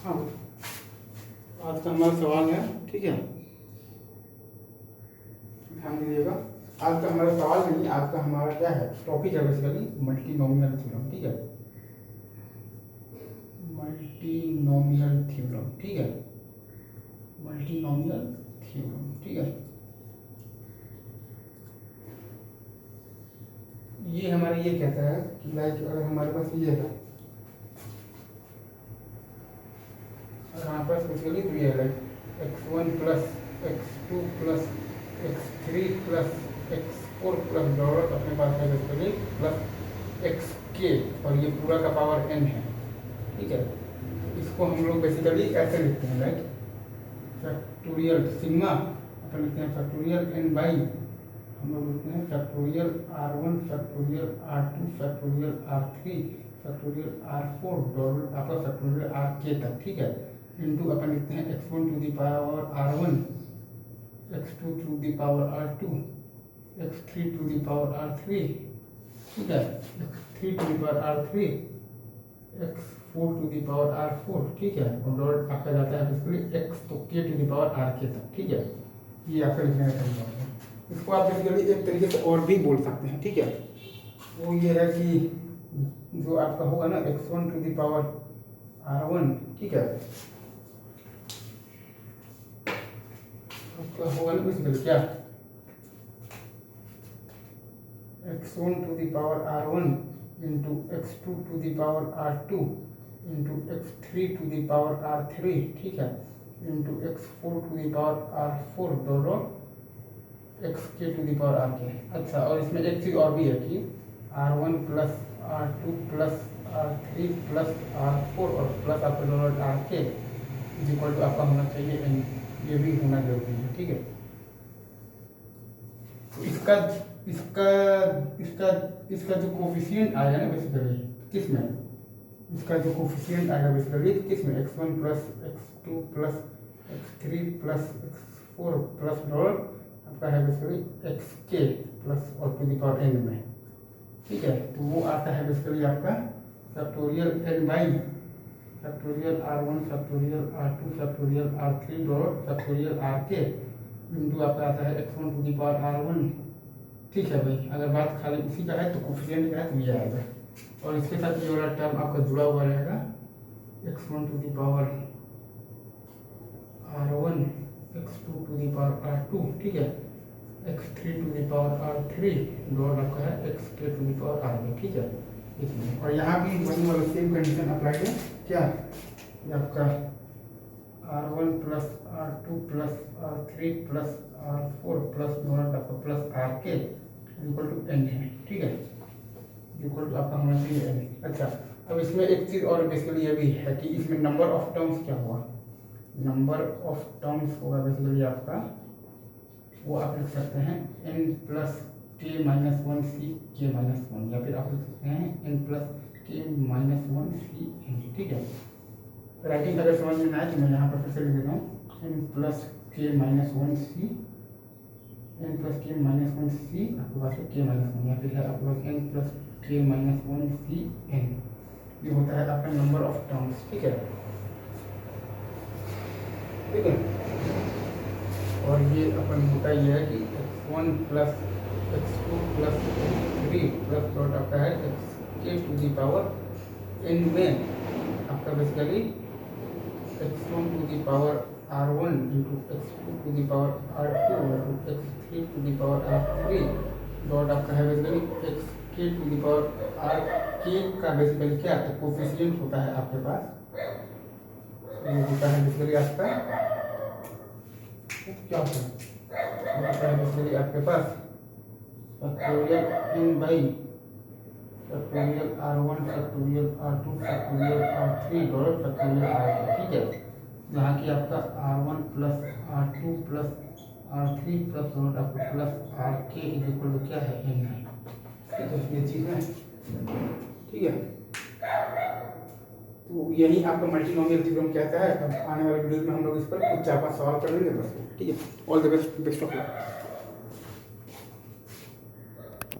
हाँ, आज का हमारा सवाल है, ठीक है, ध्यान दीजिएगा। आज का हमारा सवाल नहीं, आज का हमारा क्या है, टॉपिक है बेसिकली मल्टीनोमियल थ्योरम, ठीक है, मल्टीनोमियल थ्योरम, ठीक है, मल्टीनोमियल थ्योरम, ठीक है। ये हमारा ये कहता है कि लाइक अगर हमारे पास ये है, यहाँ पर बेसिकली तो ये है x1 plus x2 plus x3 plus x4 plus dollar अपने पास है बेसिकली प्लस xk, और ये पूरा का पावर n है, ठीक है। इसको हम लोग बेसिकली ऐसे लिखते हैं लाइक फैक्टोरियल सिग्मा, अपन लिखते हैं फैक्टोरियल n बाई, हम लोग लिखते हैं factorial r1 factorial r2 factorial r3 factorial r4 dollar आपका फैक्टोरियल rk तक, ठीक है। इंटू अपन लिखते हैं x1 to the power r1, x2 to the power r2, x3 to the power r3, ठीक है, x3 to the power r3, x4 to the power r4, ठीक है, और डॉट आपका जाता है बेसिकली x तो k to the power rk तक, ठीक है। ये आपका लिखने का तरीका है। इसको आप बेसिकली एक तरीके से और भी बोल सकते हैं, ठीक है। वो ये है कि जो आपका होगा ना x1 to the power r1, ठीक है, आपका होगा ना बेसिकली क्या x1 to the power r1 into x2 to the power r2 into x3 to the power r3, ठीक है, into x4 to the power r4 dollar xk to the power rk। अच्छा, और इसमें एक चीज़ और भी है कि r1 plus r2 plus r3 plus r4 और प्लस आपका dollar rk is equal to आपका होना चाहिए n, ये भी होना जरूरी है, ठीक है। तो इसका इसका इसका इसका जो कोफिशिएंट आएगा ना बेसिकली किस में, इसका जो कोफिशिएंट आएगा बेसिकली किस में, x1 plus x2 plus x3 plus x4 plus dollar आपका है बेसिकली xk प्लस और टू दी पावर n में, ठीक है। तो वो आता है बेसिकली आपका factorial n by factorial r1 factorial r2 factorial r3 dollar factorial rk into आपका आता है x1 to the power r1, ठीक है भाई। अगर बात खाली उसी का है तो कोफिशिएंट का है तो ये आएगा, और इसके साथ ये वाला टर्म आपका जुड़ा हुआ रहेगा x1 to the power r1 x2 to the power r2, ठीक है, x3 to the power r3 dot आपका है xk to the power rk, ठीक है, इसमें। और यहाँ भी वही वाला सेम कंडीशन अप्लाई है, क्या ये आपका r1 plus r2 plus r3 plus r4 plus dot आपका plus rk equal to n है, ठीक है, इक्वल टू आपका होना चाहिए n। अच्छा, अब इसमें एक चीज़ और बेसिकली ये भी है कि इसमें नंबर ऑफ टर्म्स क्या हुआ, नंबर ऑफ टर्म्स होगा बेसिकली आपका, वो आप लिख सकते हैं n plus k minus 1 c k minus 1, या फिर आप लिख सकते हैं n plus k minus 1 c n, ठीक है। राइटिंग अगर समझ में ना आए तो मैं यहाँ पर फिर से लिख देता हूँ n plus k minus 1 c, n plus k minus 1 c आपके पास k माइनस 1, या फिर है आपके पास n plus k minus 1 c n, ये होता है आपका नंबर ऑफ टर्म्स, ठीक है, ठीक है। और ये अपन होता ये है कि x1 plus x2 plus x3 plus dot आपका है xk to the power n में आपका basically x1 to the power r1 into x2 to the power r2 into x3 to the power r3 dot आपका है basically xk to the power rk का basically क्या है coefficient होता है आपके पास, ये होता है बेसिकली आपका क्या होता है बेसिकली आपके पास factorial n by factorial r1 factorial r2 factorial r3 dollar factorial rk, ठीक है, जहाँ की आपका r1 plus r2 plus r3 plus dot आपका plus rk is equal to क्या है n है, ठीक है, ये चीज़ है, ठीक है। तो यही आपका मल्टीनोमियल थ्योरम कहता है। अब आने वाले वीडियो में हम लोग इस पर कुछ 4-5 सवाल कर लेंगे बस, ठीक है। All the best, best of luck.